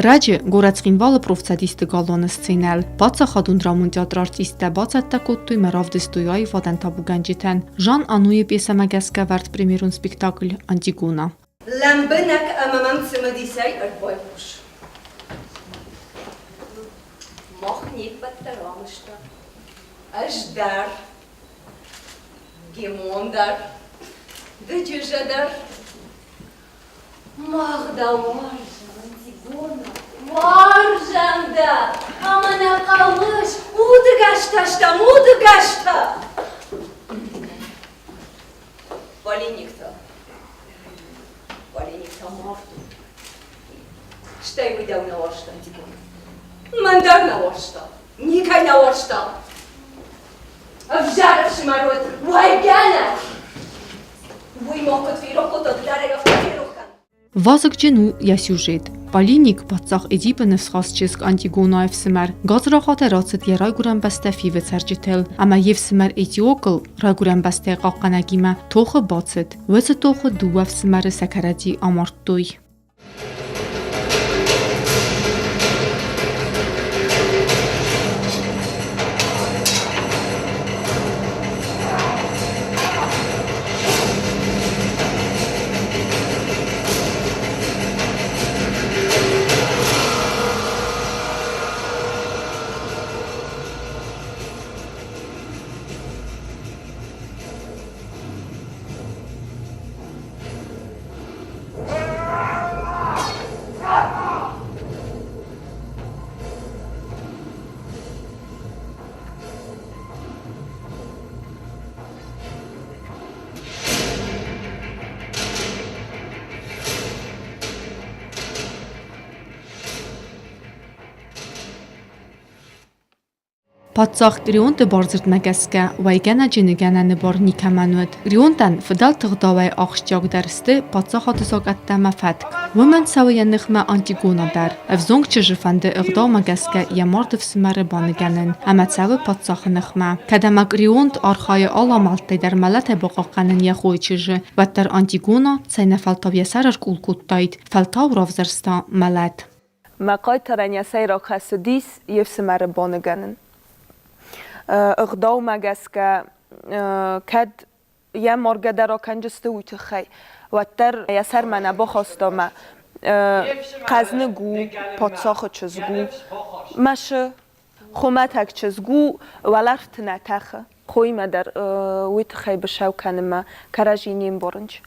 Ռաջը գորացկինվալը պրովցադիստը գալոնը սցինել, բացը խադունդրամուն տեատրարտիստը բացատտա կոտտույ մերավ դստույայի վադենտաբու գանջիտեն, Ժան Անուի պիեսամագասկա վարդ պրեմիրուն սպիկտակլ Անտիգոնա։ Լամբնակ ամամամ ծմդիսայ ըրբոյպուշ։ Մոխնիտ բատտարամշտա, աշդար, գեմոնդար, դջժադար, մաղդամար, Marjanda, amana kalmış, mudu gaştaşta, mudu gaşta. Valenikta martu. Ştay выйдал на оршта, мандар на оршта, никай на оршта. Обжаривший мород, вайгана. Вы могут вирокот отдаря в кафирухан. Վազգ ջնու յասյուժետ Պալինիկ բացախ էդիպը նսխաս չեսկ Անտիգոնայև սմար գազրախատերացըտ երայգուրան բաստեֆի վեցարջիթել ամա և սմար էտիոկլ ռագուրան բաստե qaqanagimə թողը բացըտ վեցը թողը դուավ սմարը սակարադի ամարտույ Պատծախ գրիոնտը բարձրտ մագասկա վայգանա ջնգանա նբոր նիկամանուտ գրիոնտան ֆդալ թղդավայ աղշճակ դարստը պատծախ հատուսակատտամա ֆատկ Women սավայաննխմա Անտիգոնա դար ավզոնք չժվանդը ըղդավ մագասկա յամարտև սմարը բանգանն ամացավը պատծախը նխմա կադամա գրիոնտ արխայը ալամալտե դար մալատ է բողականն յախոյ չժը վատտար Անտիգոնա ցայնաֆալտավ յասարար կուլկուտտայդ ֆալտավ ռավզրստա մալատ Մակայ թարանյասայ ռախասուդիս և սմարը բանգանն اغداو مگسکه کد یه مرگدر کنجسته اوی خی و تر یسر من بخواستم قزنگو پادساخ چزگو مشه خومت هک چزگو ولرت نتخه خوی ما در اوی خی بشو کنم کرجینیم برنج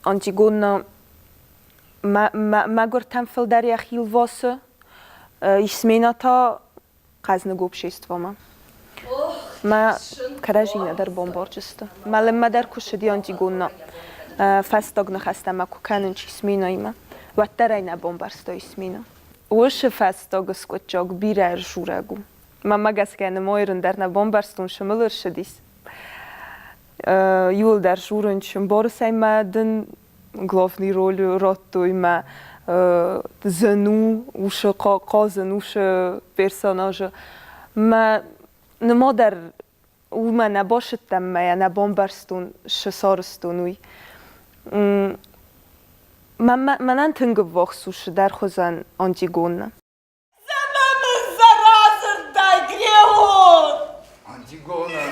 آنتیگونا ما گرتم فل در یخیل واسه اسمینا تا قزنگو بشیستوام ما کرجینه در بمبارجسته مال ما در کشیدی آنتیگونا فستاگ نخستم اکو کنن چیسمینا ایما و ترین بمبارستا اسمینا وش فستاگ سکوچاگ بیره جورگو ما مگس کنه مایرن در نبمبارستون شملر شدیس یول در جورن شمبارسای ما دن главный роль роттой ما زنو وش قازن وش персонажа ما نما در او ما نباشتم ما نبامبرستون شسارستونوی من انتنگ واخسوش در خوزن آنتیگون زمامın zarazır da Greon Antigona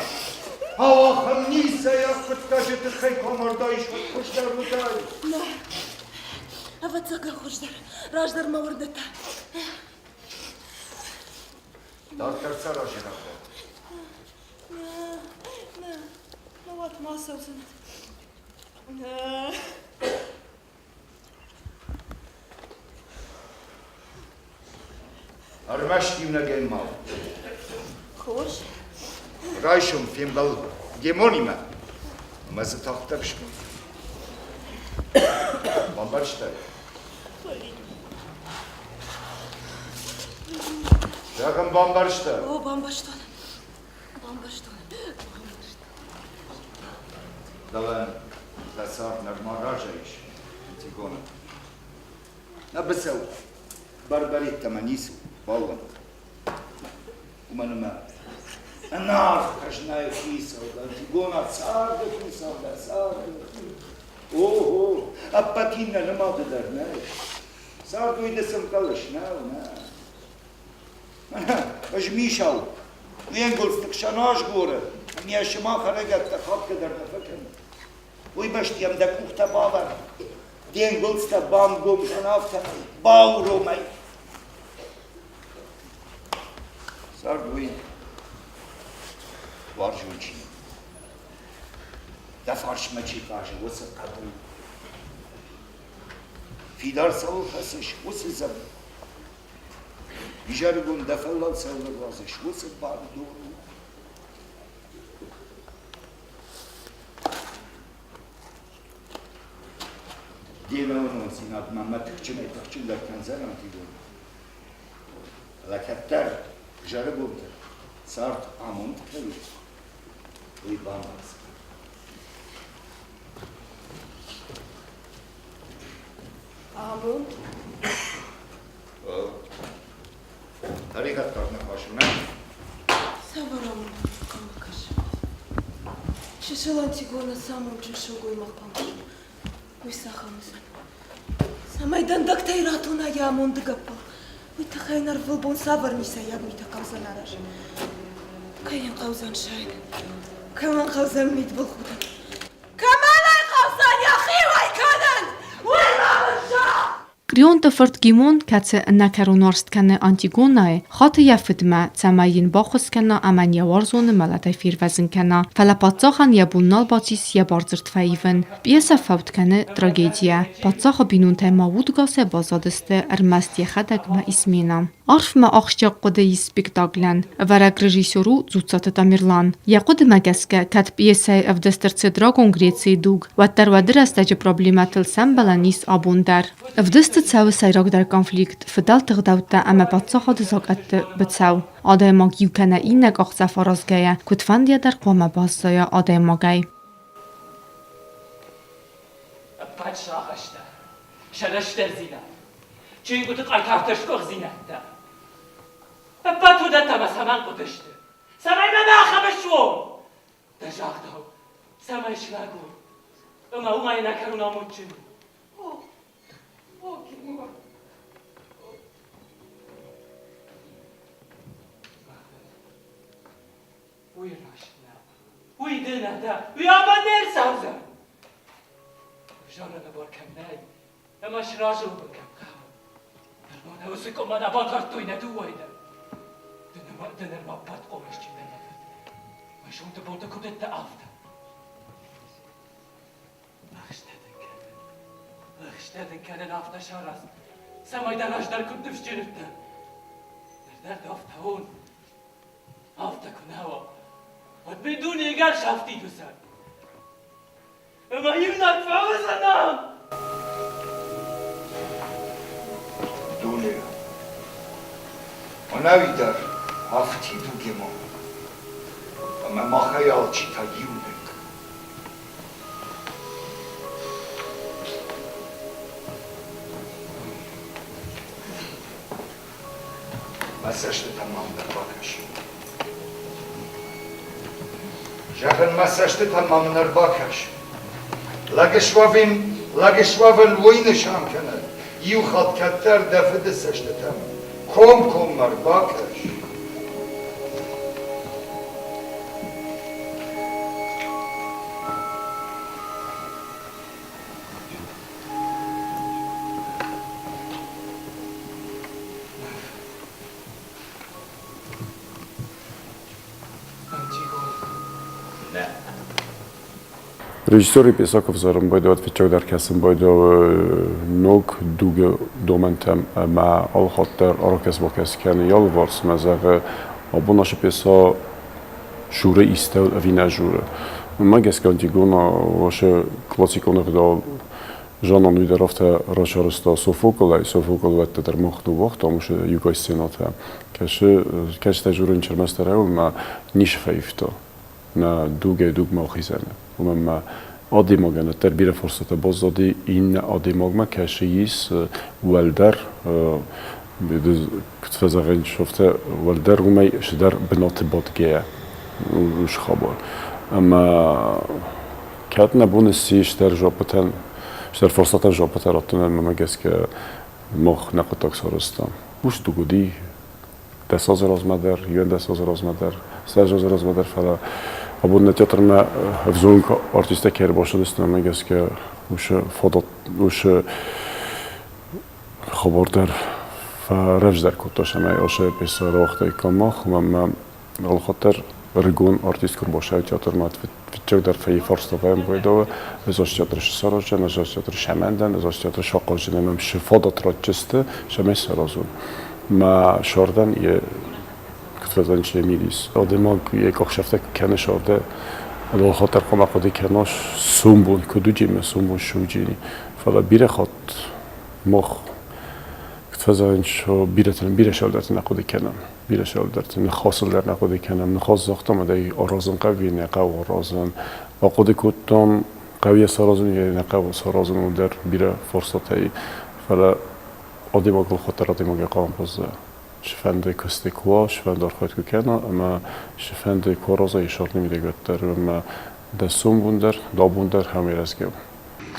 Allah'ım neyse yakıt gazete xey kamarda iş kuşlar mıday Evet sakın kuşlar Rajlar mavurdata Darkar sarajına Ну вот, масса Armaştiyuna gelmal. Hoş. Rayşum filmbal gemonima. Mazı tahta pişman. Bambarışta. Yakın bambarışta. O bambaştan. Bambaştan. Dalen لسار نرماراجيش تيجونا نبسو بربري تمانيسو باون ومن ما النار خشنا فيسا تيجونا صار فيسا ولا صار اوه اباتينا لما قدرناش صار دويد اسم كلشنا اجميشاو وين قلت تكشناش غوره اني اشما خرجت تخاف قدر نفكر ويبشت يمدك مختبابا دين قلت بام قوم شنافتا باورو ماي صار دوين وارجوجي دفعش مجي كاجي وصل قبول في دار سوى خسش وصل زبن يجربون دفلل سوى الرازش وصل بعد دورو دينا ونوزينات ما تخجم لكن زران تيقول لكتر جربوا صارت عمون تكلم ويبان راسك عمون طريقة طرنا خاشونا سابرام كمكش ششلان تيقولنا سامون تشوقوي مقامش ويساخمسن سامايدان دكتيراتونا يا عمون دقبا ويتخينر فلبون سابرنيسا يا بميتا قوزان عراش كاين قوزان شاين كمان قوزان ميت بالخودا كمان اي قوزان يا اخي واي كانن وين الشعب Կրիոն տվրտ գիմոն կացը նակարունորստ կանը անտիգոնա է, խատը եվդմա ծամային բախս կանա աման եվարզոնը մալատայ ֆիրվազն կանա, վալապացախան եբուննալ բացիս եբարձրտվայիվն, պիեսա ֆավտ կանը տրագեդիա, բացախը բինուն թեմա վուդգաս է բազադստը ըրմաստ եխադակ մա իսմինա. Արֆ մա աղջակ կոդեի սպիկտագլան, վարակ ռեժիսորու ծուցատը տամիրլան, յակոդը մագասկա կատ պիեսայ ավդստրցը դրագոն գրեցի դուգ, վատտարվադր աստաջը պրոբլեմատլ սամբալանիս աբունդար. Ավդստը ցավը սայրագդար կոնֆլիկտ, վդալ տղդավտա ամա բացախը դզակատը բցավ, ադայմակ յուքանա ինակ աղցավ արազգայա, կուտվանդիա դար կոմա բասայա ադայմագայ. Պատշախաշտա, շարաշտեր զինա, չին գուտıq այթարտաշկող զինատա. Պատուդա տամաս հման կուտշտը, սամայ մենա ախամշվո, դաժաղդով, սամայ շլագու, ըմա ումայ նակարուն ամուջին. Ուի ռաշնա, ուի դնադա, ուի աբաներ սավզա. Ժանանը որ կմնայ, ըմա շրաժում բկեմ խավ. Դրմանը ուսի կոմանը բատարտույն է դու այդը. Դներ մա բատ կոմես չին դենավդ. Մաշում դը բոտը կուտետ դը ավդը. Աղշտեդն կենեն ավդը շարաս. Սամայդան աշդար կուտնվշ ջնրդը. Ներդար դավդավուն. Ավդը կունավա. Ոտ բիդուն եգար շավտի դուսան. Ըմա իմնակ վավզանամ. دونه ونوی در هفتی دوگه ما اما ما خیال چی تا یونک مسشت تمام در باکش جهن مسشت تمام در باکش لگشوابن وینشان کنه یو خط کتر دفده سشتتم کم مر باکش Режиссер Песаков Зарымбойдо отвечал даркасым бойдо ног дуге доментем ма алхаттар аракас бакаскан ялварс мазагы абу наша песа шуре истел вина журе магас кантигона ваше классикона когда жанан уйдарафта рашарста Софокл ватта дар мохну вахт амуш юга сцената каш тажурын чермастарау ма ниш фаифто на дуге дуг мохизане ومما adimogene ter bire forsate bozdadi in adimogma kashis welder كتفزغين شفته والدر ومي شدر بنات بادجيه وش خبر اما كاتنا بونسي شتر جابتن شتر فرصة جابتن راتنا ما جسك مخ نقطك سرستم وش تقولي دساز راز مدر يون دساز راز مدر سرجاز راز مدر فلا أبون تياتر ما فزون كارتيستا كير باشه دستنا ما جسك وش فضت وش خبر در فرج در کتاش همه آشه پیسر وقتی کماخ و من الخاطر رجون آرتیست کن باشه تئاتر مات فیتچک در فی فارس تفاهم بوده ازش تئاترش سراجن ازش تئاتر شمندن ازش تئاتر شاقاجن من شفاده تراجسته شمه سرازون ما شاردن یه کتفزن چه میلیس آدم یک آخشفته کنه شارده الخاطر کم اقدی کناش سومبون کدوجیم سومبون شوجینی فلا بیره خات مخ فزاین شو بیره شالدرت نقودی کنم بیره شالدرت نخواصل در نقودی کنم نخواص زاختم دای آرازن قوی نقو آرازن آقودی کتم قوی سرازن یا نقو سرازن در بیره فرصتی فلا آدی باقل خاطر آدی ماگه قام باز شفنده کستی کوا شفنده آرخوید که کنم اما شفنده کوا رازه ایشار نمیده گتر اما دستون بوندر دابوندر همه رزگیم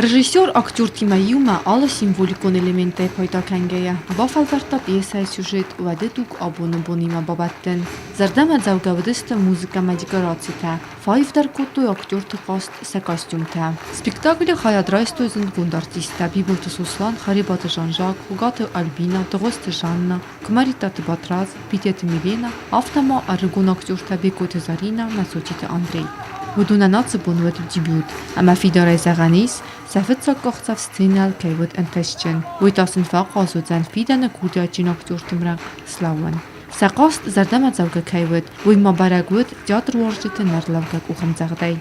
Ռեժիսոր ակտոր թիմայումը ալը սիմվոլիկոն էլեմենտ է պայտականգեյը, բաֆալվարտա պիեսայ սյուժետ ու ադե դուք աբոնը բոնիմա բաբատտեն։ Զարդամը ձավգավդստը մուզիկա մաջիկարացիթա, ֆայվ դար կոտոյ ակտոր թխաստ սա կոստյումթա։ Սպեկտակլը խայադրայստո զնդ գունդարտիստա բիբոլտը Սոսլան, խարիբատը Ժանժակ, Ուգատը Ալբինա, Տղոստը Ժաննա, Կմարիտատը Բատրազ, Պիտետը Միլենա, Ավտամա արրգուն ակտորթա Բեկոտը Զարինա, Նասոչիտը Անդրեյ։ Հուդունանացը բունուետ դիբյուտ, ամա ֆիդորայ զաղանիս, սավեցակ կողցավ սցենալ կայվոտ ընտեսջեն, ույտասն վաղ ազուձան ֆիդանը կուրդյաճին ակտոր թմրակ սլավան։ Սակաստ զարդամա ծավգը կայվոտ, ույմա բարագոտ տյատր ուարժիթը նարլավգակ ու խմձաղդայ։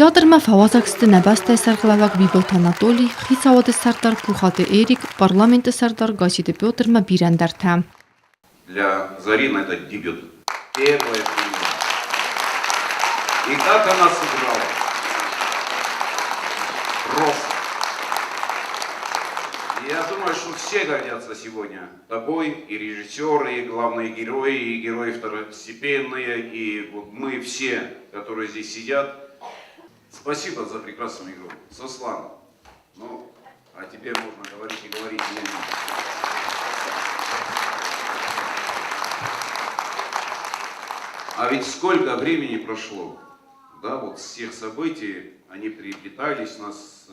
Театрма фавазаксты набастай сарглавак Биболт Анатолий, хицаводы сардар Пухаты Эрик, парламенты сардар Гасиды Пётрма Бирендарта. Для Зарины это дебют. Первая премьера. И как она сыграла? Просто. Я думаю, что все гордятся сегодня тобой, и режиссеры, и главные герои, и герои второстепенные, и вот мы все, которые здесь сидят. Спасибо за прекрасную игру. Сослан. Ну, а теперь можно говорить и говорить. А ведь сколько времени прошло, да, вот с тех событий, они приплетались, нас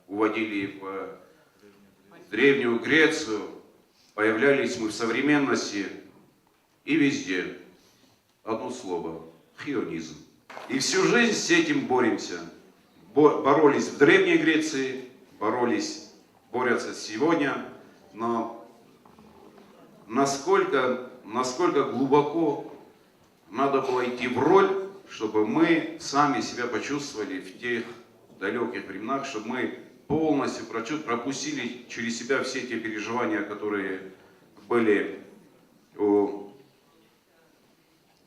уводили в Древнюю Грецию, появлялись мы в современности, и везде одно слово – хионизм. И всю жизнь с этим боремся. Боролись в Древней Греции, борются сегодня, но насколько глубоко надо было идти в роль, чтобы мы сами себя почувствовали в тех далеких временах, чтобы мы полностью пропустили через себя все те переживания, которые были у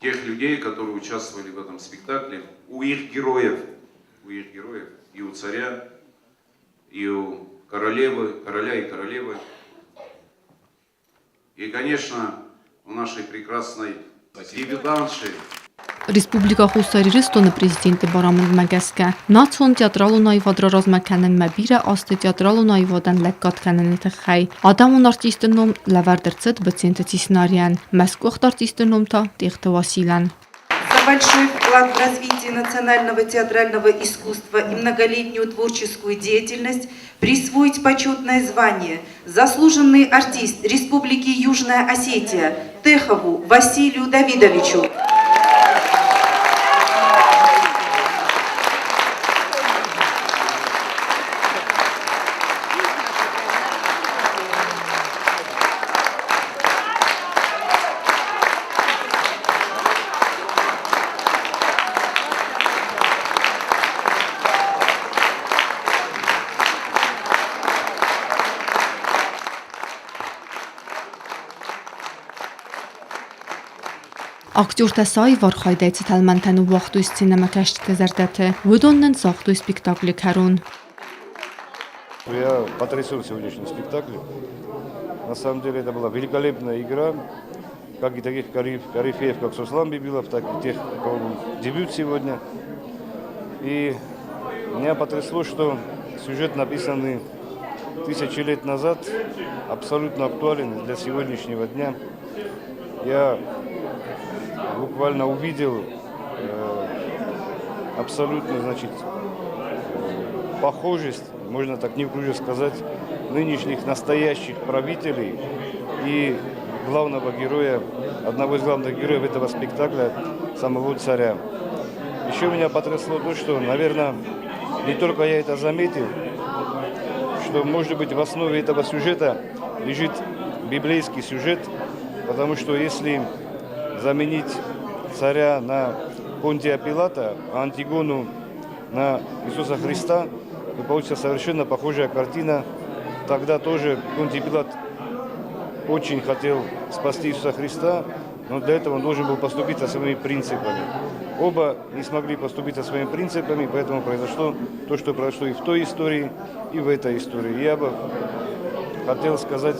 тех людей, которые участвовали в этом спектакле, у их героев, и у царя, и у короля и королевы. И, конечно, у нашей прекрасной дебютантши. Республика Хусарирստոնը президенты Барамын Магаска, Նացոն տեատրալ ու նաև ադրարազմականն մաբիրը աստը տեատրալ ու նաև ոդան լեկկատկանն թխայ, Ադամուն արտիստնում լավարդրցդ բցենտը Тиснарян, Москвахт артистնում та Техта Василян. За большой вклад в развитие национального театрального искусства и многолетнюю творческую деятельность присвоить почетное звание заслуженный артист Республики Южная Осетия Техову Василию Давидовичу. Ակտյուրտը սայի վար խայդայցի թալմանտանու վաղտույս սինեմա կաշտի զարդատը, վուդոննն զաղտույս սպիկտակլի քարուն։ Я потрясен сегодняшним спектаклем. На самом деле это была великолепная игра, как и таких корифеев, как Суслан Бибилов, так и тех, у кого был дебют сегодня. И меня потрясло, что сюжет, написанный 1000 лет назад, абсолютно актуален для сегодняшнего дня. Я буквально увидел абсолютно, похожесть, можно так неуклюже сказать, нынешних настоящих правителей и главного героя, одного из главных героев этого спектакля, самого царя. Еще меня потрясло то, что, наверное, не только я это заметил, что, может быть, в основе этого сюжета лежит библейский сюжет, потому что если заменить царя на Понтия Пилата, а Антигону на Иисуса Христа, то получится совершенно похожая картина. Тогда тоже Понтий Пилат очень хотел спасти Иисуса Христа, но для этого он должен был поступить со своими принципами. Оба не смогли поступить со своими принципами, поэтому произошло то, что произошло и в той истории, и в этой истории. Я бы хотел сказать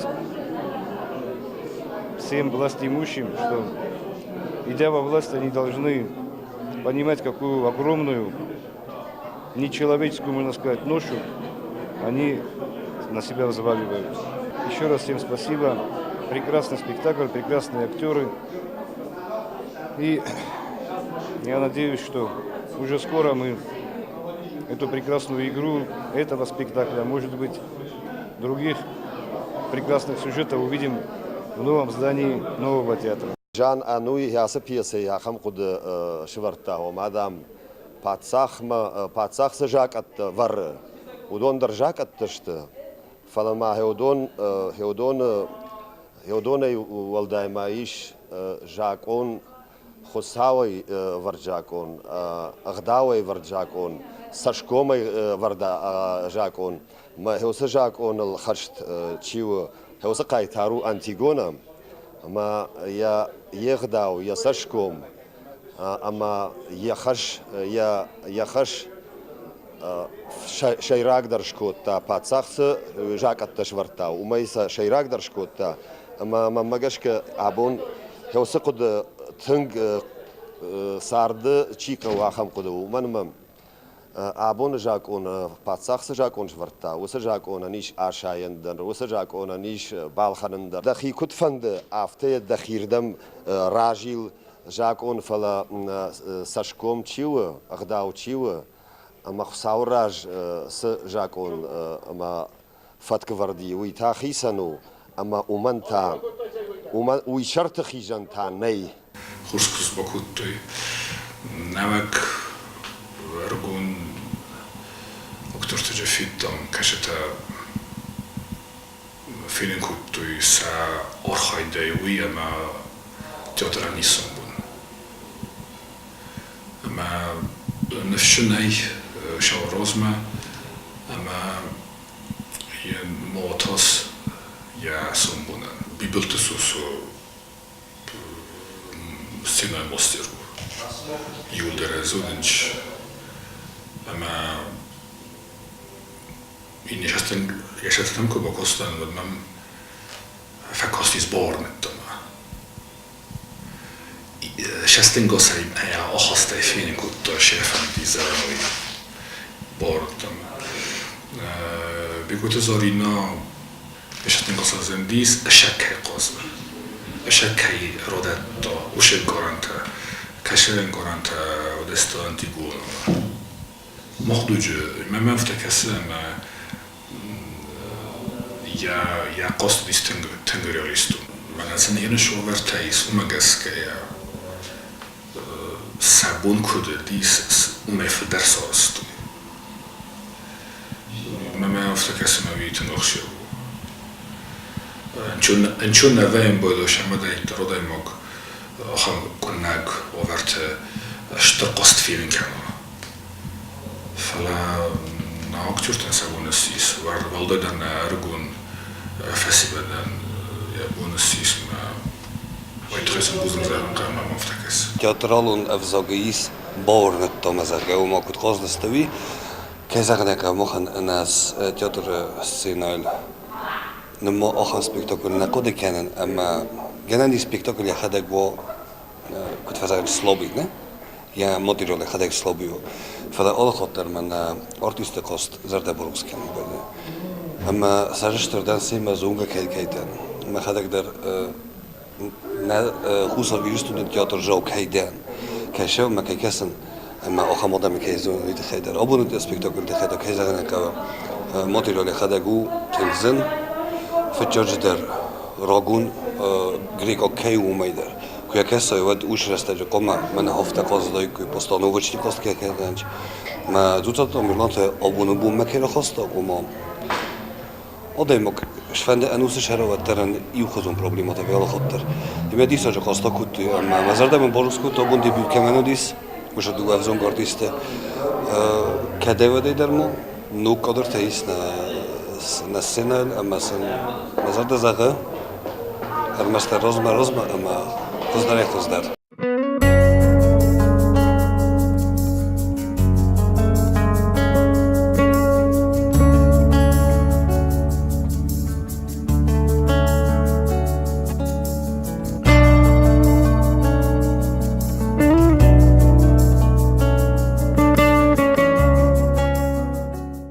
всем властимущим, что, идя во власть, они должны понимать, какую огромную, нечеловеческую, можно сказать, ношу они на себя взваливают. Еще раз всем спасибо. Прекрасный спектакль, прекрасные актеры. И я надеюсь, что уже скоро мы эту прекрасную игру этого спектакля, может быть, других прекрасных сюжетов увидим в новом здании нового театра. Жан Ануи ясапиесе яхам куд швартао мадам пацах сажак от вар удон держак от тышты фалама Хеодон валдаймаиш жакон хусавой варджакон агдавой варджакон сашкомой варда жакон ма хеоса жакон ал харшт чиво хеоса кайтару Антигона ма я егдау я сашком ама яхаш шайрак даршкотта пацахсы жакатта шварта умайса шайрак даршкотта ама магашка абон хеоса куд тынг сарды чика вахам куд уманмам абон жакон пацахсы жакон шварта уса жакон аниш ашаяндан уса жакон аниш балханандар дахи кутфанды афте дахирдам ражил жакон фала сашком чива агдау чива ама хсаураж с жакон ама фаткварди уита хисану ама уманта уи шарта хижанта ней хурскус бакуттой навак аргун октортежа фиттам кашета филинкуттой са орхайдай уи ама театралисом ама нефшнай шаурозма ама я мотос я сумбуна бибелтесусу сценой мастеру Юлдера Зуденч ама и я сейчас там кого костан вот нам факостис борнеттама сейчас tengo sai a ojos de fin kutto chefen dizeroi bortom bikut zorino сейчас tengo sa zendis shakay qos shakay rodatto ushel goranta kashen goranta odesto antiguo mohduje même ftakasem ya qos distinguerialistu magazin yeni shovertais umagaskaya sabun kude dies umefdersorstu. Mama aftakasma vitin oxshu. Anchun navaim bodo shamadai rodaimog kham kunag overte shtarqost filin kano. Fala na aktyortan sabunasis var valdadan argun fasibadan ya bonusis ma ويتخسن بوزن زمان قام مفتكس Alex. Театралун авзагиис баурнаттам азага умакут казлыстыви. Кезагнека мохан нас театр сценаль. Нема ахан спектакль накоды канен, ама генани спектакль я хадак во كنت فازع سلوبي نه یا مدیرال خدای سلوبیو فدا آل خاطر من آرتیست کاست زرده بروز کنم بده اما سرش تردن سیم زونگا کیدن ما خدای در نه خوصا ویرستون تئاتر جو کیدن کشو ما کیسن اما آخر مادام کیزون وید خیدر آبون اسپکتاکل خیدر کیزگن که مدیرال خدایگو تنزن فتجرج در راگون گریک اوکی اومیدر koja kesa je od ušrasta koma mene hofta kozda i postano uvočni kostke kedanč ma ducato milante abunu bu mekere hosta koma odajmok şfende enusi şerava teren i ukhozun problemata vela khatter ime disa je kosta kutu ma mazarda men borusku to bundi bir kemenodis uša du avzon gardiste kadevade dermo no kadar teis na senal ama sen mazarda zaga Hermester rozma ama Kızlar.